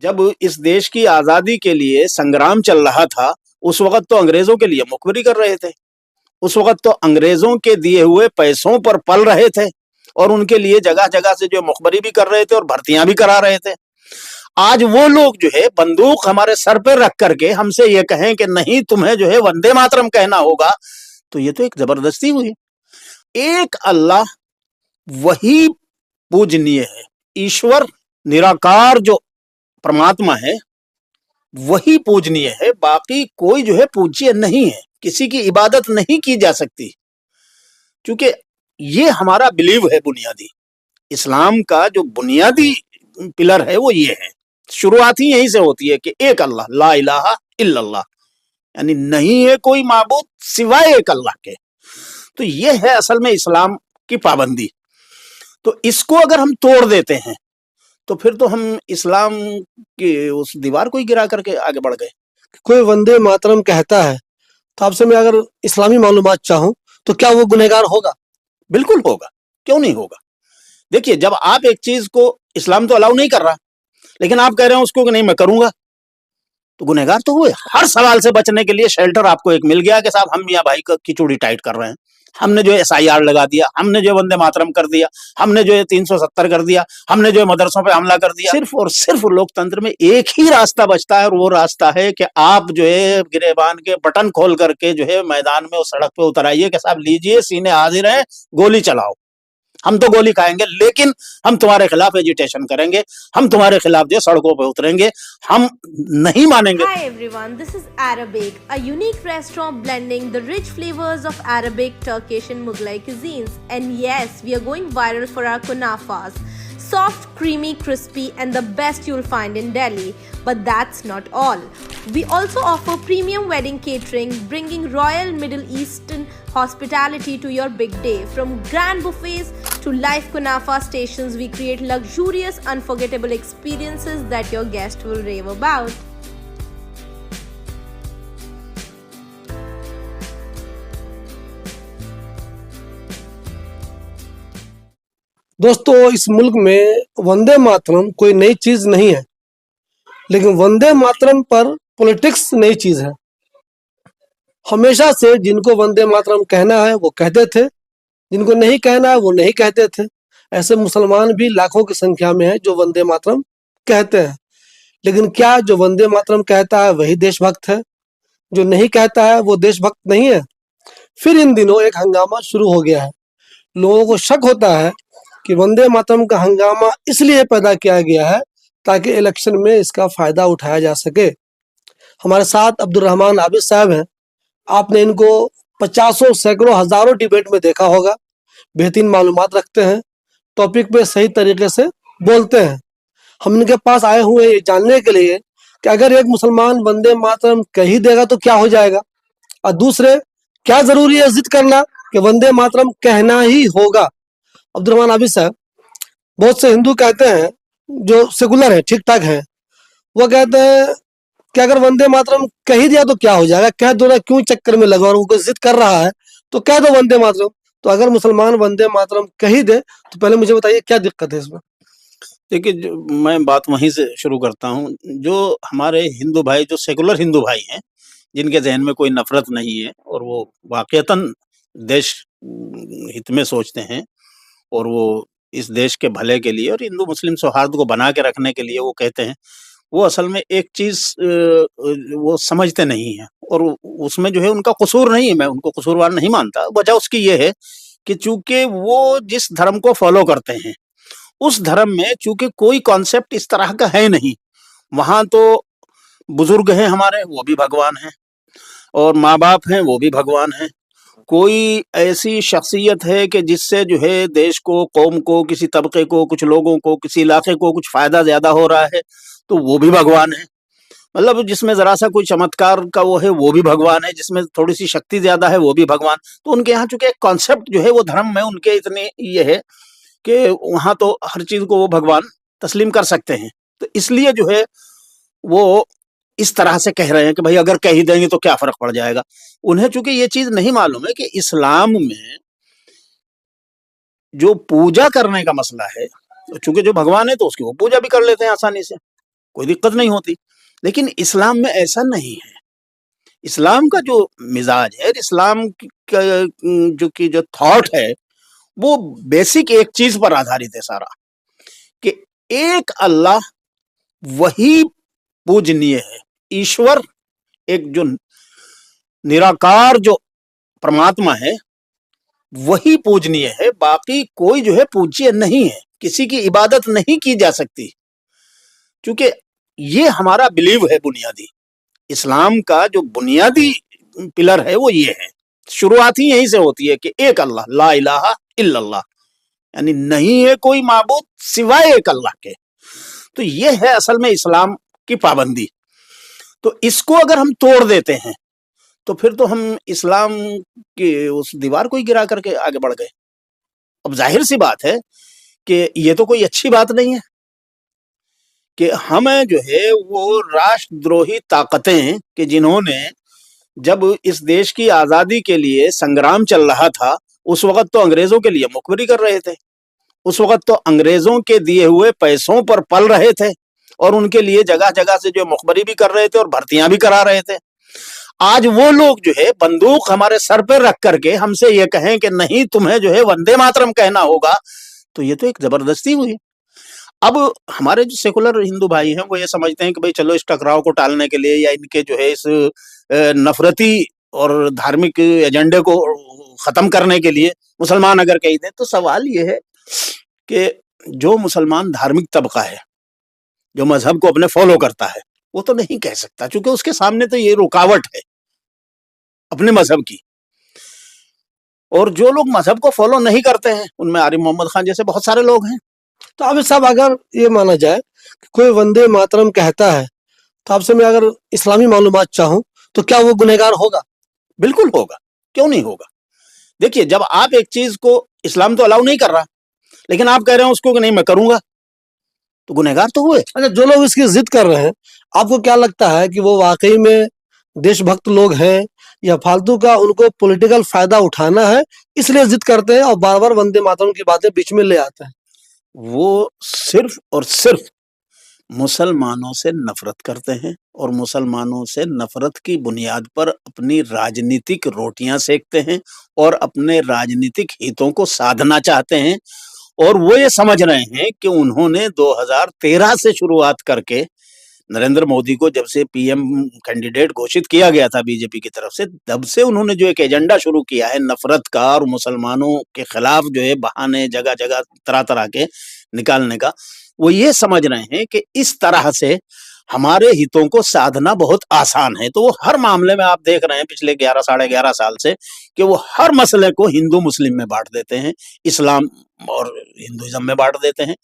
जब इस देश की आजादी के लिए संग्राम चल रहा था, उस वक्त तो अंग्रेजों के लिए मुखबिरी कर रहे थे। उस वक्त तो अंग्रेजों के दिए हुए पैसों पर पल रहे थे और उनके लिए जगह जगह से जो मुखबरी भी कर रहे थे और भर्तियां भी करा रहे थे। आज वो लोग जो है बंदूक हमारे सर पर रख करके हमसे ये कहें कि नहीं, तुम्हें जो है वंदे मातरम कहना होगा, तो ये तो एक जबरदस्ती हुई। एक अल्लाह वही पूजनीय है। ईश्वर निराकार जो परमात्मा है वही पूजनीय है, बाकी कोई जो है पूज्य नहीं है, किसी की इबादत नहीं की जा सकती। क्योंकि ये हमारा बिलीव है बुनियादी। इस्लाम का जो बुनियादी पिलर है वो ये है, शुरुआत ही यहीं से होती है कि एक अल्लाह, ला इलाहा इल्लल्लाह, यानी नहीं है कोई माबूद सिवाय एक अल्लाह के। तो ये है असल में इस्लाम की पाबंदी। तो इसको अगर हम तोड़ देते हैं तो फिर तो हम इस्लाम की उस दीवार को ही गिरा करके आगे बढ़ गए। कोई वंदे मातरम कहता है तो आपसे मैं अगर इस्लामी मालूमात चाहूं तो क्या वो गुनहगार होगा? बिल्कुल होगा, क्यों नहीं होगा। देखिए, जब आप एक चीज को इस्लाम तो अलाउ नहीं कर रहा, लेकिन आप कह रहे हैं उसको कि नहीं मैं करूंगा, तो गुनहगार तो हुए। हर सवाल से बचने के लिए शेल्टर आपको एक मिल गया कि साहब हम मियाँ भाई की चूड़ी टाइट कर रहे हैं, हमने जो है SIR लगा दिया, हमने जो है वंदे मातरम कर दिया, हमने जो है 370 कर दिया, हमने जो है मदरसों पे हमला कर दिया। सिर्फ और सिर्फ लोकतंत्र में एक ही रास्ता बचता है और वो रास्ता है कि आप जो है गिरेबान के बटन खोल करके जो है मैदान में उस सड़क पे उतर आइए कि साहब लीजिए, सीने हाजिर हैं, गोली चलाओ। हम तो गोली खाएंगे, लेकिन हम तुम्हारे खिलाफ एजिटेशन करेंगे, हम तुम्हारे खिलाफ जो सड़कों पे उतरेंगे, हम नहीं मानेंगे। Hi everyone, this is Arabic, a unique restaurant blending the rich flavors of Arabic, Turkish and Mughlai cuisines. And yes, we are going viral for our kunafas. Soft, creamy, crispy and the best you'll find in Delhi. But that's not all. We also offer premium wedding catering, bringing royal Middle Eastern hospitality to your big day. From grand buffets to live kunafa stations, we create luxurious, unforgettable experiences that your guests will rave about. दोस्तों, इस मुल्क में वंदे मातरम कोई नई चीज नहीं है, लेकिन वंदे मातरम पर पॉलिटिक्स नई चीज है। हमेशा से जिनको वंदे मातरम कहना है वो कहते थे, जिनको नहीं कहना है वो नहीं कहते थे। ऐसे मुसलमान भी लाखों की संख्या में हैं जो वंदे मातरम कहते हैं। लेकिन क्या जो वंदे मातरम कहता है वही देशभक्त है? जो नहीं कहता है वो देशभक्त नहीं है? फिर इन दिनों एक हंगामा शुरू हो गया है। लोगों को शक होता है कि वंदे मातरम का हंगामा इसलिए पैदा किया गया है ताकि इलेक्शन में इसका फायदा उठाया जा सके। हमारे साथ अब्दुल रहमान आबिद साहब हैं। आपने इनको पचासों, सैकड़ों, हजारों डिबेट में देखा होगा। बेहतरीन मालूमात रखते हैं, टॉपिक पे सही तरीके से बोलते हैं। हम इनके पास आए हुए ये जानने के लिए कि अगर एक मुसलमान वंदे मातरम कह ही देगा तो क्या हो जाएगा, और दूसरे क्या जरूरी है जिद करना कि वंदे मातरम कहना ही होगा। अब्दुल रहमान आबिद साहब, बहुत से हिंदू कहते हैं जो सेकुलर है, ठीक ठाक है, वो कहते हैं कि अगर वंदे मातरम कह ही दिया तो क्या हो जाएगा, कह दो ना, क्यों चक्कर में लगा, और उनको जिद कर रहा है तो कह दो वंदे मातरम। तो अगर मुसलमान वंदे मातरम कह ही दे तो पहले मुझे बताइए क्या दिक्कत है इसमें? देखिए, मैं बात वहीं से शुरू करता हूँ। जो हमारे हिंदू भाई, जो सेकुलर हिंदू भाई हैं, जिनके जहन में कोई नफरत नहीं है और वो वाकईतन देश हित में सोचते हैं और वो इस देश के भले के लिए और हिंदू मुस्लिम सौहार्द को बना के रखने के लिए वो कहते हैं, वो असल में एक चीज वो समझते नहीं है और उसमें जो है उनका कसूर नहीं है, मैं उनको कसूरवार नहीं मानता। वजह उसकी ये है कि चूंकि वो जिस धर्म को फॉलो करते हैं उस धर्म में चूंकि कोई कॉन्सेप्ट इस तरह का है नहीं। वहां तो बुजुर्ग हैं हमारे, वो भी भगवान हैं, और माँ बाप हैं, वो भी भगवान हैं। कोई ऐसी शख्सियत है कि जिससे जो है देश को, कौम को, किसी तबके को, कुछ लोगों को, किसी इलाके को कुछ फायदा ज्यादा हो रहा है, तो वो भी भगवान है। मतलब जिसमें जरा सा कोई चमत्कार का वो है, वो भी भगवान है। जिसमें थोड़ी सी शक्ति ज्यादा है, वो भी भगवान। तो उनके यहाँ चूंकि एक कॉन्सेप्ट जो है वो धर्म में उनके इतने ये है कि वहां तो हर चीज को वो भगवान तस्लीम कर सकते हैं। तो इसलिए जो है वो इस तरह से कह रहे हैं कि भाई अगर कह ही देंगे तो क्या फर्क पड़ जाएगा। उन्हें चूंकि ये चीज नहीं मालूम है कि इस्लाम में जो पूजा करने का मसला है, तो चूंकि जो भगवान है तो उसकी वो पूजा भी कर लेते हैं आसानी से। कोई दिक्कत नहीं होती। लेकिन इस्लाम में ऐसा नहीं है। इस्लाम का जो मिजाज है, इस्लाम जो थॉट है, वो बेसिक एक चीज पर आधारित है सारा, कि एक अल्लाह वही पूजनीय है। ईश्वर एक जो निराकार जो परमात्मा है वही पूजनीय है, बाकी कोई जो है पूज्य नहीं है, किसी की इबादत नहीं की जा सकती। क्योंकि ये हमारा बिलीव है बुनियादी, इस्लाम का जो बुनियादी पिलर है वो ये है। शुरुआत ही यहीं से होती है कि एक अल्लाह, ला इलाहा इल्लल्लाह, यानी नहीं है कोई माबूद सिवाय एक अल्लाह के। तो ये है असल में इस्लाम की पाबंदी। तो इसको अगर हम तोड़ देते हैं तो फिर तो हम इस्लाम की उस दीवार को ही गिरा करके आगे बढ़ गए। अब जाहिर सी बात है कि ये तो कोई अच्छी बात नहीं है कि हमें जो है वो राष्ट्रद्रोही ताकतें, कि जिन्होंने जब इस देश की आजादी के लिए संग्राम चल रहा था उस वक्त तो अंग्रेजों के लिए मुखबिरी कर रहे थे, उस वक्त तो अंग्रेजों के दिए हुए पैसों पर पल रहे थे और उनके लिए जगह जगह से जो मुखबरी भी कर रहे थे और भर्तियां भी करा रहे थे। आज वो लोग जो है बंदूक हमारे सर पे रख करके हमसे ये कहें कि नहीं तुम्हें जो है वंदे मातरम कहना होगा, तो ये तो एक जबरदस्ती हुई। अब हमारे जो सेकुलर हिंदू भाई हैं वो ये समझते हैं कि भाई चलो इस टकराव को टालने के लिए या इनके जो है इस नफरती और धार्मिक एजेंडे को खत्म करने के लिए मुसलमान अगर कह दें, तो सवाल ये है कि जो मुसलमान धार्मिक तबका है, जो मजहब को अपने फॉलो करता है, वो तो नहीं कह सकता, क्योंकि उसके सामने तो ये रुकावट है अपने मजहब की। और जो लोग मजहब को फॉलो नहीं करते हैं उनमें आरिफ मोहम्मद खान जैसे बहुत सारे लोग हैं। तो अब साहब अगर ये माना जाए कि कोई वंदे मातरम कहता है, तो आपसे मैं अगर इस्लामी मालूमात चाहूं तो क्या वो गुनहगार होगा? बिल्कुल होगा, क्यों नहीं होगा। देखिए, जब आप एक चीज को, इस्लाम तो अलाउ नहीं कर रहा, लेकिन आप कह रहे हैं उसको कि नहीं मैं करूंगा, तो गुनहगार तो हुए। अच्छा, जो लोग इसकी जिद कर रहे हैं, आपको क्या लगता है कि वो वाकई में देशभक्त लोग हैं या फालतू का उनको पॉलिटिकल फायदा उठाना है इसलिए जिद करते हैं और बार बार वंदे मातरम की बातें बीच में ले आते हैं? वो सिर्फ और सिर्फ मुसलमानों से नफरत करते हैं और मुसलमानों से नफरत की बुनियाद पर अपनी राजनीतिक रोटियां सेकते हैं और अपने राजनीतिक हितों को साधना चाहते हैं। और वो ये समझ रहे हैं कि उन्होंने 2013 से शुरुआत करके नरेंद्र मोदी को जब से पीएम कैंडिडेट घोषित किया गया था बीजेपी की तरफ से, तब से उन्होंने जो एक एजेंडा शुरू किया है नफरत का और मुसलमानों के खिलाफ जो है बहाने जगह जगह तरह तरह के निकालने का, वो ये समझ रहे हैं कि इस तरह से हमारे हितों को साधना बहुत आसान है। तो वो हर मामले में आप देख रहे हैं पिछले 11 साढ़े 11 साल से कि वो हर मसले को हिंदू मुस्लिम में बांट देते हैं, इस्लाम और हिंदुइज्म में बांट देते हैं।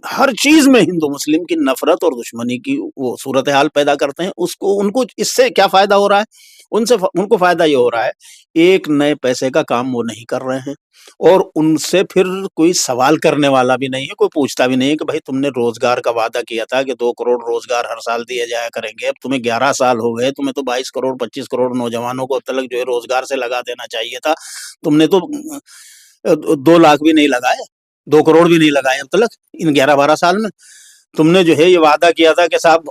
हर चीज में हिंदू मुस्लिम की नफरत और दुश्मनी की वो सूरत हाल पैदा करते हैं। उसको, उनको इससे क्या फायदा हो रहा है? उनको फायदा ये हो रहा है, एक नए पैसे का काम वो नहीं कर रहे हैं और उनसे फिर कोई सवाल करने वाला भी नहीं है, कोई पूछता भी नहीं है कि भाई तुमने रोजगार का वादा किया था कि 2 करोड़ रोजगार हर साल दिए जाया करेंगे, अब तुम्हें 11 साल हो गए, तुम्हें तो 22 करोड़ 25 करोड़ नौजवानों को अब तक जो है रोजगार से लगा देना चाहिए था, तुमने तो 2 लाख भी नहीं लगाए, 2 करोड़ भी नहीं लगाए अब तक इन 11-12 साल में। तुमने जो है ये वादा किया था कि साहब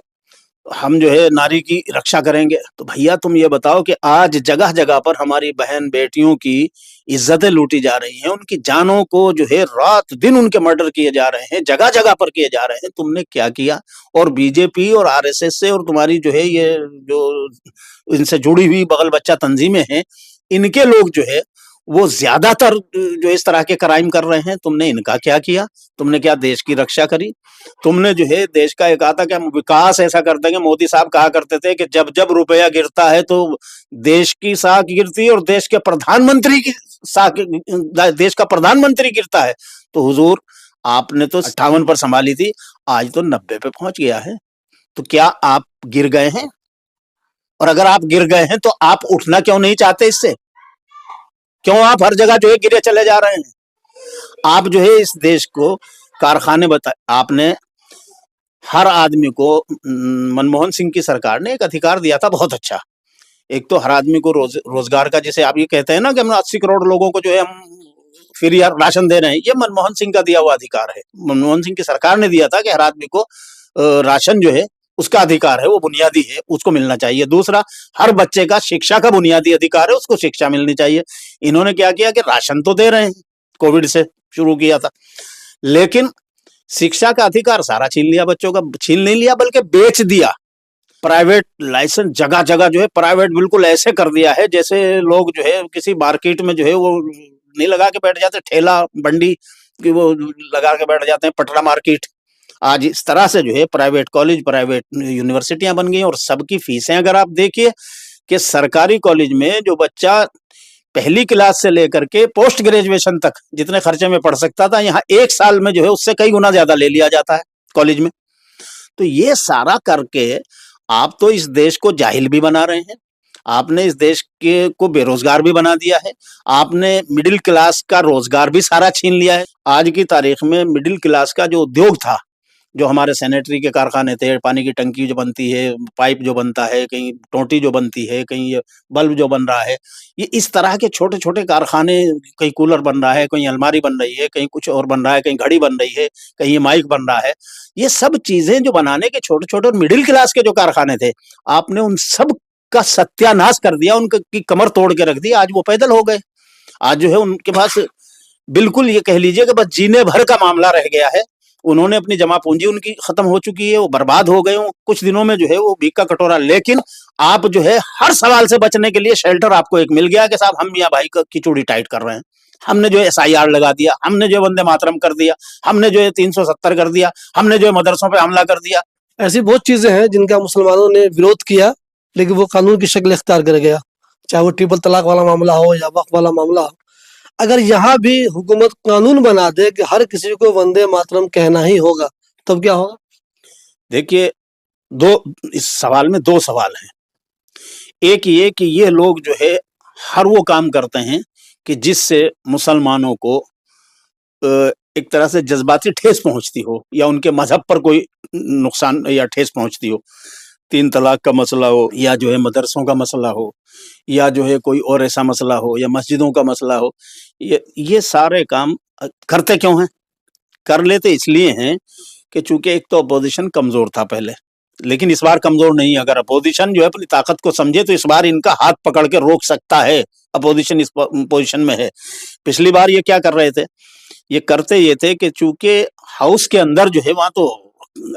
हम जो है नारी की रक्षा करेंगे। तो भैया तुम ये बताओ कि आज जगह जगह पर हमारी बहन बेटियों की इज्जतें लूटी जा रही हैं, उनकी जानों को जो है रात दिन उनके मर्डर किए जा रहे हैं, जगह जगह पर किए जा रहे हैं। तुमने क्या किया? और बीजेपी और आरएसएस से और तुम्हारी जो है ये जो इनसे जुड़ी हुई बगल बच्चा तंजीमें हैं, इनके लोग जो है वो ज्यादातर जो इस तरह के क्राइम कर रहे हैं। तुमने इनका क्या किया? तुमने क्या देश की रक्षा करी? तुमने जो है देश का एक आता क्या विकास ऐसा कर देंगे। मोदी साहब कहा करते थे कि जब जब रुपया गिरता है तो देश की साख गिरती है और देश के प्रधानमंत्री की साख, देश का प्रधानमंत्री गिरता है। तो हुजूर आपने तो 58 पर संभाली थी, आज तो 90 पे पहुंच गया है। तो क्या आप गिर गए हैं? और अगर आप गिर गए हैं तो आप उठना क्यों नहीं चाहते इससे? क्यों आप हर जगह जो है गिरे चले जा रहे हैं? आप जो है इस देश को कारखाने आपने हर आदमी को, मनमोहन सिंह की सरकार ने एक अधिकार दिया था बहुत अच्छा, एक तो हर आदमी को रोजगार का, जिसे आप ये कहते हैं ना कि हम 80 करोड़ लोगों को जो है हम फ्री राशन दे रहे हैं, ये मनमोहन सिंह का दिया हुआ अधिकार है। मनमोहन सिंह की सरकार ने दिया था कि हर आदमी को राशन जो है उसका अधिकार है, वो बुनियादी है, उसको मिलना चाहिए। दूसरा, हर बच्चे का शिक्षा का बुनियादी अधिकार है, उसको शिक्षा मिलनी चाहिए। इन्होंने क्या किया कि राशन तो दे रहे हैं, कोविड से शुरू किया था, लेकिन शिक्षा का अधिकार सारा छीन लिया बच्चों का। छीन नहीं लिया बल्कि बेच दिया। प्राइवेट लाइसेंस जगह जगह जो है प्राइवेट बिल्कुल ऐसे कर दिया है जैसे लोग जो है किसी मार्केट में जो है वो नहीं लगा के बैठ जाते, ठेला बंडी कि वो लगा के बैठ जाते हैं, पटरा मार्केट। आज इस तरह से जो है प्राइवेट कॉलेज, प्राइवेट यूनिवर्सिटियां बन गई और सबकी फीसें अगर आप देखिए कि सरकारी कॉलेज में जो बच्चा पहली क्लास से लेकर के पोस्ट ग्रेजुएशन तक जितने खर्चे में पढ़ सकता था, यहाँ एक साल में जो है उससे कई गुना ज्यादा ले लिया जाता है कॉलेज में। तो ये सारा करके आप तो इस देश को जाहिल भी बना रहे हैं, आपने इस देश के को बेरोजगार भी बना दिया है, आपने मिडिल क्लास का रोजगार भी सारा छीन लिया है। आज की तारीख में मिडिल क्लास का जो उद्योग था, जो हमारे सैनिटरी के कारखाने थे, पानी की टंकी जो बनती है, पाइप जो बनता है, कहीं टोंटी जो बनती है, कहीं ये बल्ब जो बन रहा है, ये इस तरह के छोटे छोटे कारखाने, कहीं कूलर बन रहा है, कहीं अलमारी बन रही है, कहीं कुछ और बन रहा है, कहीं घड़ी बन रही है, कहीं ये माइक बन रहा है, ये सब चीजें जो बनाने के छोटे छोटे और मिडिल क्लास के जो कारखाने थे, आपने उन सब का सत्यानाश कर दिया, उनकी कमर तोड़ के रख दी। आज वो पैदल हो गए। आज जो है उनके पास बिल्कुल ये कह लीजिए कि बस जीने भर का मामला रह गया है। उन्होंने अपनी जमा पूंजी उनकी खत्म हो चुकी है, वो बर्बाद हो गए। कुछ दिनों में जो है वो भीख का कटोरा। लेकिन आप जो है हर सवाल से बचने के लिए शेल्टर आपको एक मिल गया कि साहब हम मियां भाई की चूड़ी टाइट कर रहे हैं, हमने जो है SIR लगा दिया, हमने जो है वंदे मातरम कर दिया, हमने जो है 370 कर दिया, हमने जो है मदरसों पे हमला कर दिया। ऐसी बहुत चीजें हैं जिनका मुसलमानों ने विरोध किया, लेकिन वो कानून की शक्ल इख्तियार कर गया, चाहे वो ट्रिपल तलाक वाला मामला हो या वक्फ वाला मामला हो। अगर यहाँ भी हुकूमत कानून बना दे कि हर किसी को वंदे मातरम कहना ही होगा, तब क्या होगा? देखिए, इस सवाल में दो सवाल हैं। एक ये कि ये लोग जो है हर वो काम करते हैं कि जिससे मुसलमानों को एक तरह से जज्बाती ठेस पहुंचती हो या उनके मजहब पर कोई नुकसान या ठेस पहुंचती हो। 3 तलाक का मसला हो, या जो है मदरसों का मसला हो, या जो है कोई और ऐसा मसला हो, या मस्जिदों का मसला हो, ये सारे काम करते क्यों हैं? कर लेते इसलिए हैं कि चूंकि एक तो अपोजिशन कमजोर था पहले, लेकिन इस बार कमजोर नहीं। अगर अपोजिशन जो है अपनी ताकत को समझे तो इस बार इनका हाथ पकड़ के रोक सकता है। अपोजिशन इस पोजीशन में है। पिछली बार ये क्या कर रहे थे? ये करते ये थे कि चूंकि हाउस के अंदर जो है वहां तो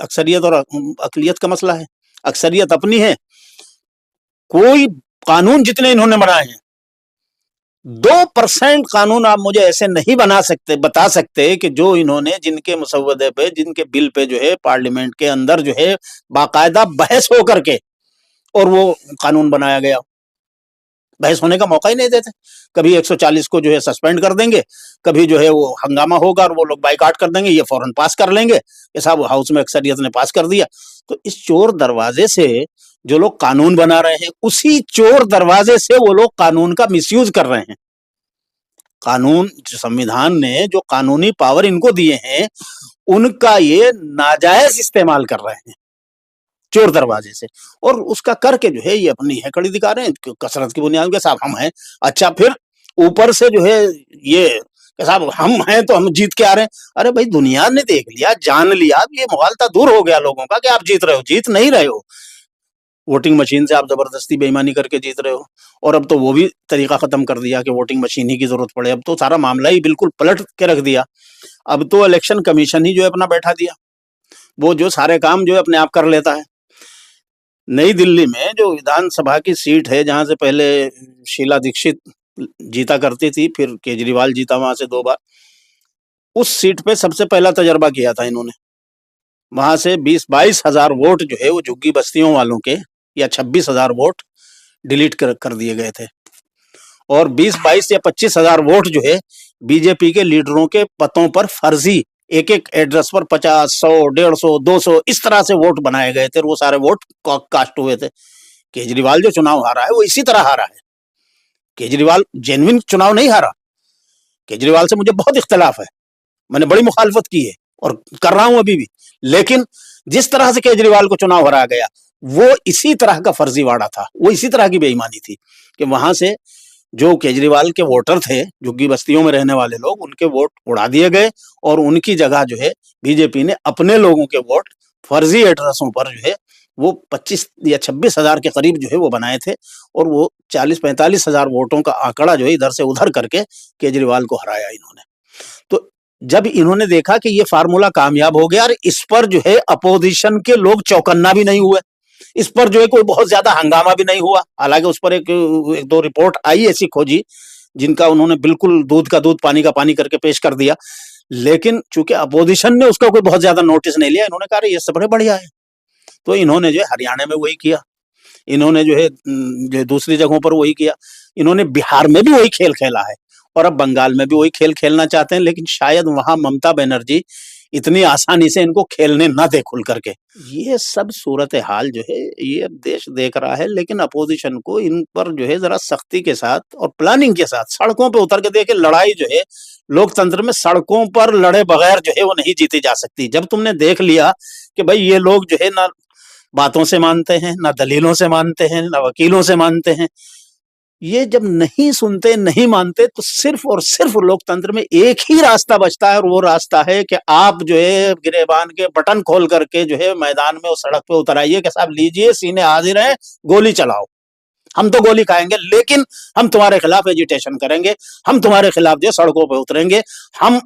अक्सरियत और अकलियत का मसला है, अक्सरियत अपनी है। कोई कानून जितने इन्होंने बनाए हैं, 2% कानून आप मुझे ऐसे नहीं बता सकते कि जो इन्होंने, जिनके मुसव्वदे पे, जिनके बिल पे जो है पार्लियामेंट के अंदर जो है बाकायदा बहस हो करके और वो कानून बनाया गया। बहस होने का मौका ही नहीं देते। कभी 140 को जो है सस्पेंड कर देंगे, कभी जो है वो हंगामा होगा और वो लोग बाइकाट कर देंगे, ये फौरन पास कर लेंगे कि साहब हाउस में अक्सरियत ने पास कर दिया। तो इस चोर दरवाजे से जो लोग कानून बना रहे हैं, उसी चोर दरवाजे से वो लोग कानून का मिसयूज कर रहे हैं। कानून, संविधान ने जो कानूनी पावर इनको दिए हैं, उनका ये नाजायज इस्तेमाल कर रहे हैं चोर दरवाजे से। और उसका करके जो है ये अपनी हैकड़ी दिखा रहे हैं कसरत की बुनियाद के साथ। हम हैं, अच्छा फिर ऊपर से जो है ये साहब हम हैं तो हम जीत के आ रहे हैं। अरे भाई, दुनिया ने देख लिया, जान लिया, अब ये मुगालता दूर हो गया लोगों का कि आप जीत रहे हो। जीत नहीं रहे हो, वोटिंग मशीन से आप जबरदस्ती बेईमानी करके जीत रहे हो। और अब तो वो भी तरीका खत्म कर दिया कि वोटिंग मशीन ही की जरूरत पड़े। अब तो सारा मामला ही बिल्कुल पलट के रख दिया। अब तो इलेक्शन कमीशन ही जो है अपना बैठा दिया, वो जो सारे काम जो है अपने आप कर लेता है। नई दिल्ली में जो विधानसभा की सीट है, जहां से पहले शीला दीक्षित जीता करती थी, फिर केजरीवाल जीता वहां से 2 बार, उस सीट पे सबसे पहला तजर्बा किया था इन्होंने। वहां से 20-22 हजार वोट जो है वो झुग्गी बस्तियों वालों के, या 26,000 वोट डिलीट कर दिए गए थे। और 20-22 या 25,000 वोट जो है बीजेपी के लीडरों के पतों पर फर्जी एक एड्रेस पर 50, 100, 150, 200 इस तरह से वोट बनाए गए थे। वो सारे वोट कास्ट हुए थे। केजरीवाल जो चुनाव हारा है वो इसी तरह हारा है। केजरीवाल जेन्युइन चुनाव नहीं हारा। केजरीवाल से मुझे बहुत इख्तलाफ है, मैंने बड़ी मुखालफत की है और कर रहा हूं अभी भी। लेकिन जिस तरह से केजरीवाल को चुनाव हराया गया, वो इसी तरह का फर्जीवाड़ा था, वो इसी तरह की बेईमानी थी कि वहां से जो केजरीवाल के वोटर थे, झुग्गी बस्तियों में रहने वाले लोग, उनके वोट उड़ा दिए गए और उनकी जगह जो है बीजेपी ने अपने लोगों के वोट फर्जी एड्रेसों पर जो है वो 25 या 26,000 के करीब जो है वो बनाए थे, और वो 40-45,000 वोटों का आंकड़ा जो है इधर से उधर करके केजरीवाल को हराया इन्होंने। तो जब इन्होंने देखा कि ये फार्मूला कामयाब हो गया और इस पर जो है अपोजिशन के लोग चौकन्ना भी नहीं हुए, इस पर जो है कोई बहुत ज्यादा हंगामा भी नहीं हुआ। हालांकि उस पर एक दो रिपोर्ट आई ऐसी खोजी जिनका उन्होंने बिल्कुल दूध का दूध पानी का पानी करके पेश कर दिया, लेकिन चूंकि अपोजिशन ने उसका कोई बहुत ज्यादा नोटिस नहीं लिया, इन्होंने कहा ये सब बड़े बढ़िया है। तो इन्होंने जो है हरियाणा में वही किया, इन्होंने जो है जो दूसरी जगहों पर वही किया, इन्होंने बिहार में भी वही खेल खेला है, और अब बंगाल में भी वही खेल खेलना चाहते हैं, लेकिन शायद वहां ममता बनर्जी इतनी आसानी से इनको खेलने न दे खुल करके। ये सब सूरत हाल जो है ये देश देख रहा है, लेकिन अपोजिशन को इन पर जो है जरा सख्ती के साथ और प्लानिंग के साथ सड़कों पे उतर के देखे। लड़ाई जो है लोकतंत्र में सड़कों पर लड़े बगैर जो है वो नहीं जीती जा सकती। जब तुमने देख लिया कि भाई ये लोग जो है ना बातों से मानते हैं, ना दलीलों से मानते हैं, ना वकीलों से मानते हैं, ये जब नहीं सुनते नहीं मानते तो सिर्फ और सिर्फ लोकतंत्र में एक ही रास्ता बचता है, और वो रास्ता है कि आप जो है गिरेबान के बटन खोल करके जो है मैदान में उस सड़क पे उतर आइए कि साहब लीजिए सीने हाजिर हैं, गोली चलाओ। हम तो गोली खाएंगे, लेकिन हम तुम्हारे खिलाफ एजिटेशन करेंगे, हम तुम्हारे खिलाफ जो सड़कों पे उतरेंगे, हम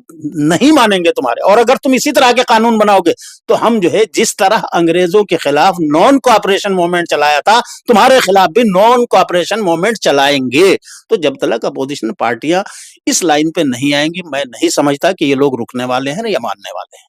नहीं मानेंगे तुम्हारे। और अगर तुम इसी तरह के कानून बनाओगे तो हम जो है जिस तरह अंग्रेजों के खिलाफ नॉन कोऑपरेशन मूवमेंट चलाया था, तुम्हारे खिलाफ भी नॉन कोऑपरेशन मूवमेंट चलाएंगे। तो जब तक अपोजिशन पार्टियां इस लाइन पे नहीं आएंगी, मैं नहीं समझता कि ये लोग रुकने वाले हैं या मानने वाले हैं।